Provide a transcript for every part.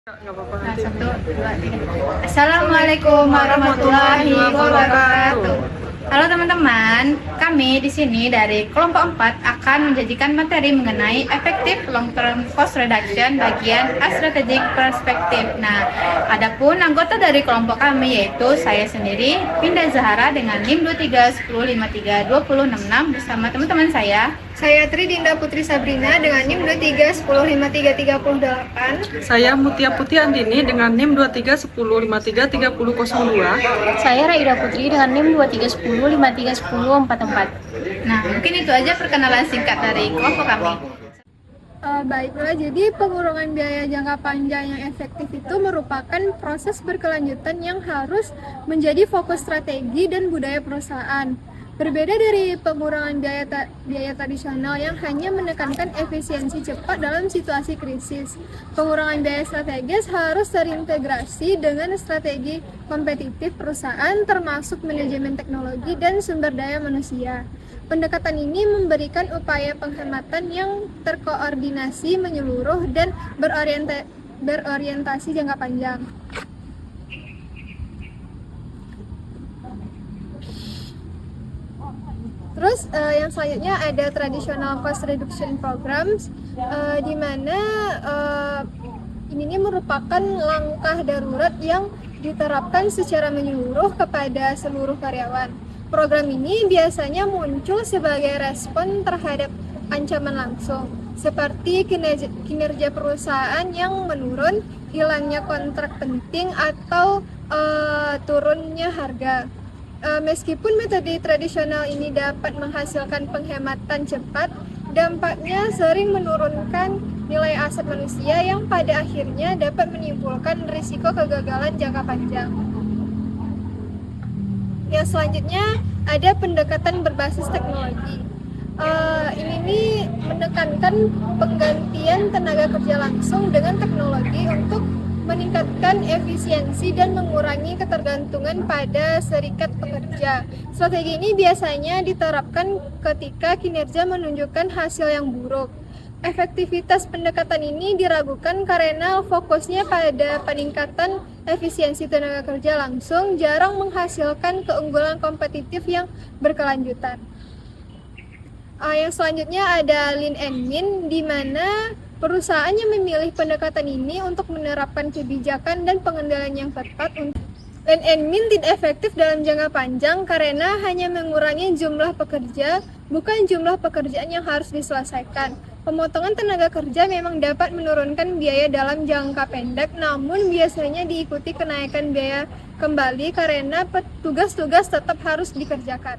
Nggak apa-apa Nah, nanti. 1, 2, 3. Assalamualaikum warahmatullahi wabarakatuh. Halo teman-teman, kami di sini dari kelompok 4 akan menjanjikan materi mengenai efektif long term cost reduction bagian strategic perspective. Nah, adapun anggota dari kelompok kami yaitu saya sendiri, Pinda Zahara dengan NIM 2310532066 bersama teman-teman saya. Saya Tridinda Putri Sabrina dengan NIM 2310533008. Saya Mutia Putih Andini dengan NIM 2310533002. Saya Raida Putri dengan NIM 2310531044. Nah, mungkin itu aja perkenalan singkat dari kelompok kami. Baiklah, jadi pengurangan biaya jangka panjang yang efektif itu merupakan proses berkelanjutan yang harus menjadi fokus strategi dan budaya perusahaan. Berbeda dari pengurangan biaya tradisional yang hanya menekankan efisiensi cepat dalam situasi krisis, pengurangan biaya strategis harus terintegrasi dengan strategi kompetitif perusahaan termasuk manajemen teknologi dan sumber daya manusia. Pendekatan ini memberikan upaya penghematan yang terkoordinasi, menyeluruh, dan berorientasi jangka panjang. Terus yang selanjutnya ada traditional cost reduction programs, di mana ini merupakan langkah darurat yang diterapkan secara menyeluruh kepada seluruh karyawan. Program ini biasanya muncul sebagai respon terhadap ancaman langsung, seperti kinerja perusahaan yang menurun, hilangnya kontrak penting, atau turunnya harga. Meskipun metode tradisional ini dapat menghasilkan penghematan cepat, dampaknya sering menurunkan nilai aset manusia yang pada akhirnya dapat menimbulkan risiko kegagalan jangka panjang. Yang selanjutnya ada pendekatan berbasis teknologi. Ini menekankan penggantian tenaga kerja langsung dengan teknologi untuk meningkatkan efisiensi dan mengurangi ketergantungan pada serikat pekerja. Strategi ini biasanya diterapkan ketika kinerja menunjukkan hasil yang buruk. Efektivitas pendekatan ini diragukan karena fokusnya pada peningkatan efisiensi tenaga kerja langsung jarang menghasilkan keunggulan kompetitif yang berkelanjutan. Yang selanjutnya ada Lean and Mean, di mana perusahaan yang memilih pendekatan ini untuk menerapkan kebijakan dan pengendalian yang tepat. Lean and Mean tidak efektif dalam jangka panjang karena hanya mengurangi jumlah pekerja, bukan jumlah pekerjaan yang harus diselesaikan. Pemotongan tenaga kerja memang dapat menurunkan biaya dalam jangka pendek, namun biasanya diikuti kenaikan biaya kembali karena tugas-tugas tetap harus dikerjakan.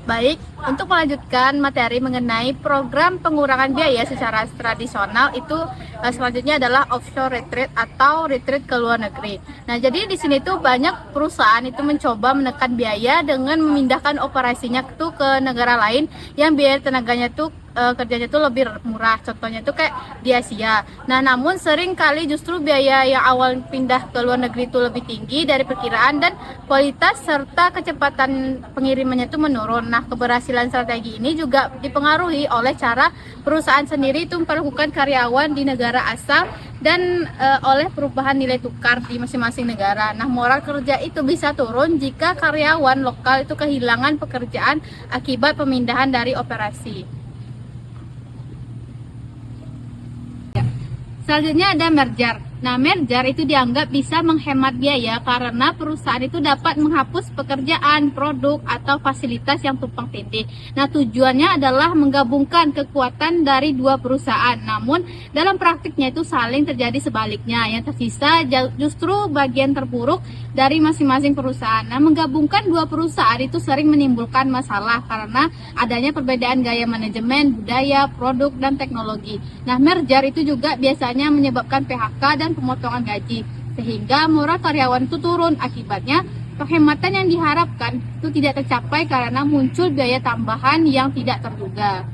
Baik, untuk melanjutkan materi mengenai program pengurangan biaya secara tradisional itu selanjutnya adalah offshore retreat atau retreat ke luar negeri. Nah, jadi di sini tuh banyak perusahaan itu mencoba menekan biaya dengan memindahkan operasinya tuh ke negara lain yang biaya tenaganya tuh kerjanya tuh lebih murah. Contohnya tuh kayak di Asia. Nah, namun sering kali justru biaya yang awal pindah ke luar negeri itu lebih tinggi dari perkiraan dan kualitas serta kecepatan pengirimannya itu menurun. Nah, keberhasilan strategi ini juga dipengaruhi oleh cara perusahaan sendiri itu memperlakukan karyawan di negara asal dan oleh perubahan nilai tukar di masing-masing negara. Nah, moral kerja itu bisa turun jika karyawan lokal itu kehilangan pekerjaan akibat pemindahan dari operasi. Selanjutnya ada merger. Nah, merger itu dianggap bisa menghemat biaya karena perusahaan itu dapat menghapus pekerjaan, produk, atau fasilitas yang tumpang tindih. Nah, tujuannya adalah menggabungkan kekuatan dari dua perusahaan. Namun, dalam praktiknya itu saling terjadi sebaliknya. Yang tersisa justru bagian terburuk dari masing-masing perusahaan. Nah, menggabungkan dua perusahaan itu sering menimbulkan masalah karena adanya perbedaan gaya manajemen, budaya, produk, dan teknologi. Nah, merger itu juga biasanya menyebabkan PHK dan pemotongan gaji, sehingga moral karyawan itu turun. Akibatnya, penghematan yang diharapkan itu tidak tercapai karena muncul biaya tambahan yang tidak terduga.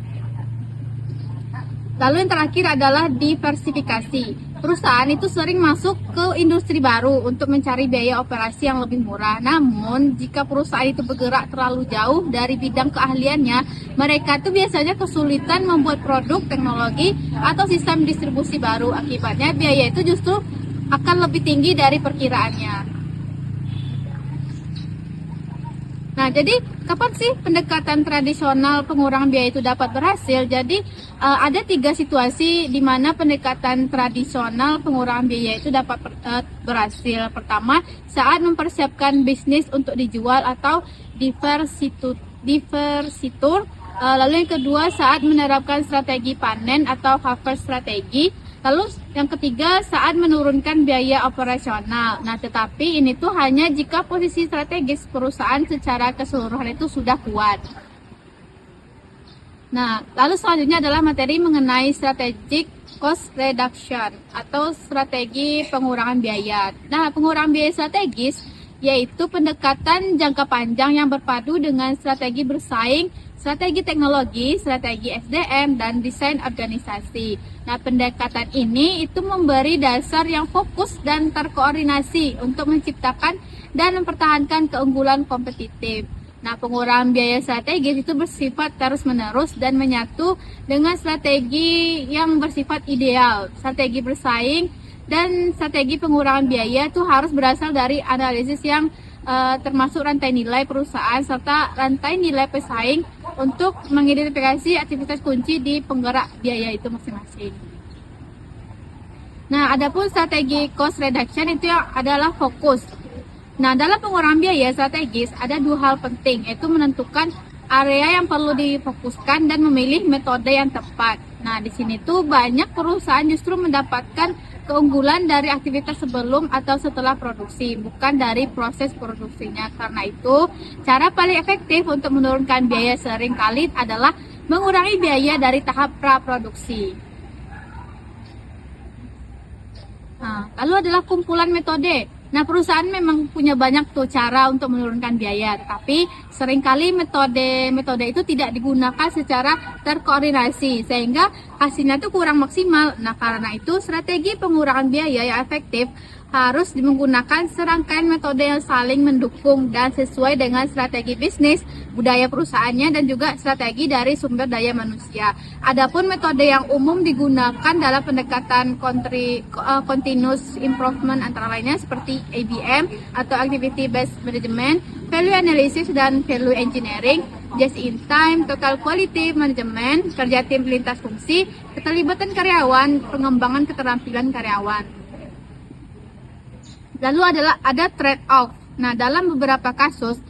Lalu yang terakhir adalah diversifikasi. Perusahaan itu sering masuk ke industri baru untuk mencari biaya operasi yang lebih murah. Namun, jika perusahaan itu bergerak terlalu jauh dari bidang keahliannya, mereka itu biasanya kesulitan membuat produk, teknologi, atau sistem distribusi baru. Akibatnya, biaya itu justru akan lebih tinggi dari perkiraannya. Nah, jadi kapan sih pendekatan tradisional pengurangan biaya itu dapat berhasil? Jadi ada 3 situasi di mana pendekatan tradisional pengurangan biaya itu dapat berhasil. Pertama, saat mempersiapkan bisnis untuk dijual atau diversitur. Lalu yang kedua, saat menerapkan strategi panen atau harvest strategi. Lalu yang ketiga, saat menurunkan biaya operasional. Nah, tetapi ini tuh hanya jika posisi strategis perusahaan secara keseluruhan itu sudah kuat. Nah, lalu selanjutnya adalah materi mengenai strategic cost reduction atau strategi pengurangan biaya. Nah, pengurangan biaya strategis yaitu pendekatan jangka panjang yang berpadu dengan strategi bersaing, strategi teknologi, strategi SDM, dan desain organisasi. Nah, pendekatan ini itu memberi dasar yang fokus dan terkoordinasi untuk menciptakan dan mempertahankan keunggulan kompetitif. Nah, pengurangan biaya strategis itu bersifat terus-menerus dan menyatu dengan strategi yang bersifat ideal. Strategi bersaing dan strategi pengurangan biaya itu harus berasal dari analisis yang termasuk rantai nilai perusahaan serta rantai nilai pesaing untuk mengidentifikasi aktivitas kunci di penggerak biaya itu masing-masing. Nah, adapun strategi cost reduction itu adalah fokus. Nah, dalam pengurangan biaya strategis ada 2 hal penting, yaitu menentukan area yang perlu difokuskan dan memilih metode yang tepat. Nah, di sini tuh banyak perusahaan justru mendapatkan keunggulan dari aktivitas sebelum atau setelah produksi, bukan dari proses produksinya. Karena itu, cara paling efektif untuk menurunkan biaya seringkali adalah mengurangi biaya dari tahap praproduksi. Nah, lalu adalah kumpulan metode. Nah, perusahaan memang punya banyak tuh cara untuk menurunkan biaya, tapi seringkali metode itu tidak digunakan secara terkoordinasi sehingga hasilnya tuh kurang maksimal. Nah, karena itu strategi pengurangan biaya yang efektif harus menggunakan serangkaian metode yang saling mendukung dan sesuai dengan strategi bisnis, budaya perusahaannya, dan juga strategi dari sumber daya manusia. Adapun metode yang umum digunakan dalam pendekatan continuous improvement antara lainnya seperti ABM atau Activity Based Management, Value Analysis dan Value Engineering, Just in Time, Total Quality Management, kerja tim lintas fungsi, keterlibatan karyawan, pengembangan keterampilan karyawan. Lalu ada trade-off. Nah, dalam beberapa kasus,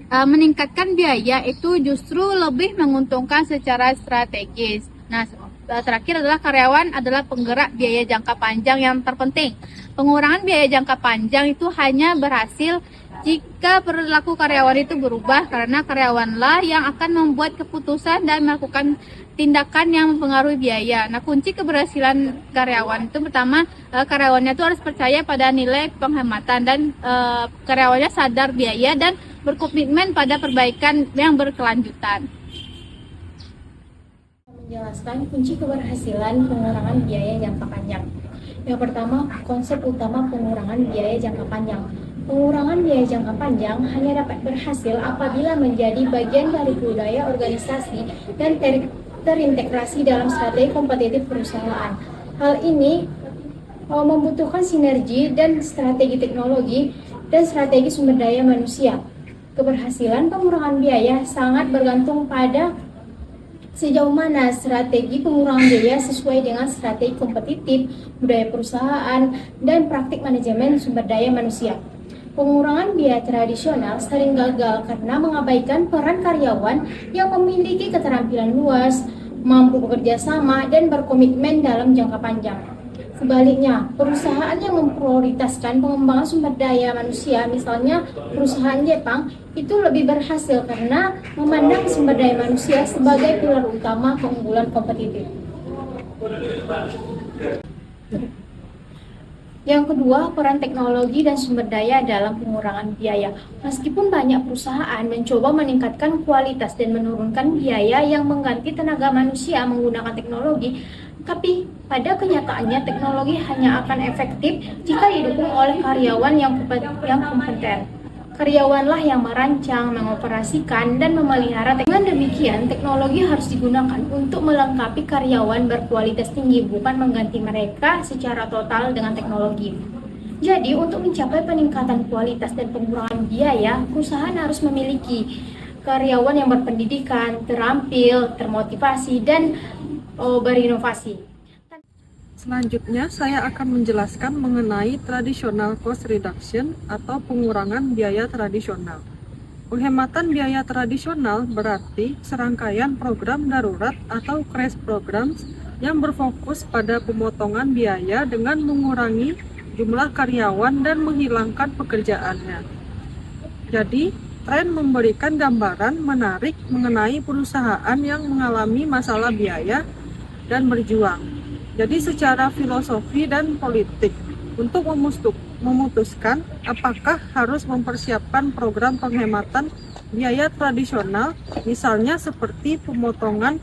meningkatkan biaya itu justru lebih menguntungkan secara strategis. Nah, terakhir adalah karyawan adalah penggerak biaya jangka panjang yang terpenting. Pengurangan biaya jangka panjang itu hanya berhasil jika perilaku karyawan itu berubah, karena karyawanlah yang akan membuat keputusan dan melakukan tindakan yang mempengaruhi biaya. Nah, kunci keberhasilan karyawan itu pertama, karyawannya itu harus percaya pada nilai penghematan dan karyawannya sadar biaya dan berkomitmen pada perbaikan yang berkelanjutan. Menjelaskan kunci keberhasilan pengurangan biaya jangka panjang. Yang pertama, konsep utama pengurangan biaya jangka panjang. Pengurangan biaya jangka panjang hanya dapat berhasil apabila menjadi bagian dari budaya organisasi dan terintegrasi dalam strategi kompetitif perusahaan. Hal ini membutuhkan sinergi dan strategi teknologi dan strategi sumber daya manusia. Keberhasilan pengurangan biaya sangat bergantung pada sejauh mana strategi pengurangan biaya sesuai dengan strategi kompetitif, budaya perusahaan, dan praktik manajemen sumber daya manusia. Pengurangan biaya tradisional sering gagal karena mengabaikan peran karyawan yang memiliki keterampilan luas, mampu bekerja sama, dan berkomitmen dalam jangka panjang. Sebaliknya, perusahaan yang memprioritaskan pengembangan sumber daya manusia, misalnya perusahaan Jepang, itu lebih berhasil karena memandang sumber daya manusia sebagai pilar utama keunggulan kompetitif. Yang kedua, peran teknologi dan sumber daya dalam pengurangan biaya. Meskipun banyak perusahaan mencoba meningkatkan kualitas dan menurunkan biaya yang mengganti tenaga manusia menggunakan teknologi, Tapi pada kenyataannya teknologi hanya akan efektif jika didukung oleh karyawan yang kompeten. Karyawanlah yang merancang, mengoperasikan, dan memelihara. Dengan demikian, teknologi harus digunakan untuk melengkapi karyawan berkualitas tinggi, bukan mengganti mereka secara total dengan teknologi. Jadi, untuk mencapai peningkatan kualitas dan pengurangan biaya, perusahaan harus memiliki karyawan yang berpendidikan, terampil, termotivasi, dan berinovasi. Selanjutnya, saya akan menjelaskan mengenai traditional cost reduction atau pengurangan biaya tradisional. Penghematan biaya tradisional berarti serangkaian program darurat atau crash programs yang berfokus pada pemotongan biaya dengan mengurangi jumlah karyawan dan menghilangkan pekerjaannya. Jadi, tren memberikan gambaran menarik mengenai perusahaan yang mengalami masalah biaya dan berjuang. Jadi secara filosofi dan politik untuk memutuskan apakah harus mempersiapkan program penghematan biaya tradisional, misalnya seperti pemotongan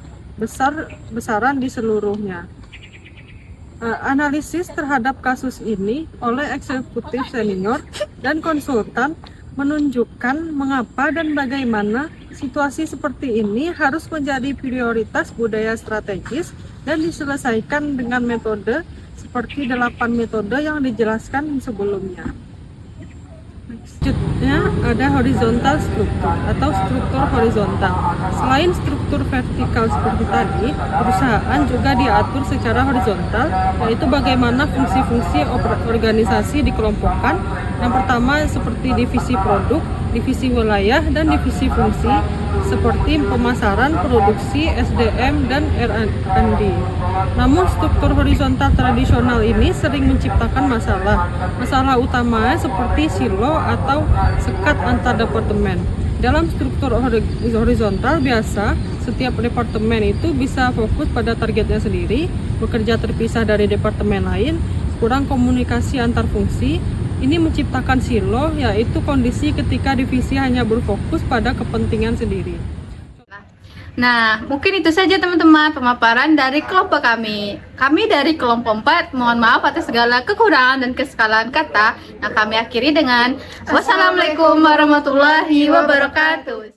besaran di seluruhnya. Analisis terhadap kasus ini oleh eksekutif senior dan konsultan menunjukkan mengapa dan bagaimana situasi seperti ini harus menjadi prioritas budaya strategis dan diselesaikan dengan metode seperti 8 metode yang dijelaskan sebelumnya. Selanjutnya ada horizontal struktur atau struktur horizontal. Selain struktur vertikal seperti tadi, perusahaan juga diatur secara horizontal, yaitu bagaimana fungsi-fungsi organisasi dikelompokkan. Yang pertama seperti divisi produk, divisi wilayah, dan divisi fungsi seperti pemasaran, produksi, SDM, dan R&D. Namun struktur horizontal tradisional ini sering menciptakan masalah. Masalah utamanya seperti silo atau sekat antar departemen. Dalam struktur horizontal biasa, setiap departemen itu bisa fokus pada targetnya sendiri, bekerja terpisah dari departemen lain, kurang komunikasi antar fungsi. Ini menciptakan silo, yaitu kondisi ketika divisi hanya berfokus pada kepentingan sendiri. Nah, mungkin itu saja teman-teman pemaparan dari kelompok kami. Kami dari kelompok 4, mohon maaf atas segala kekurangan dan kesalahan kata. Nah, kami akhiri dengan wassalamualaikum warahmatullahi wabarakatuh.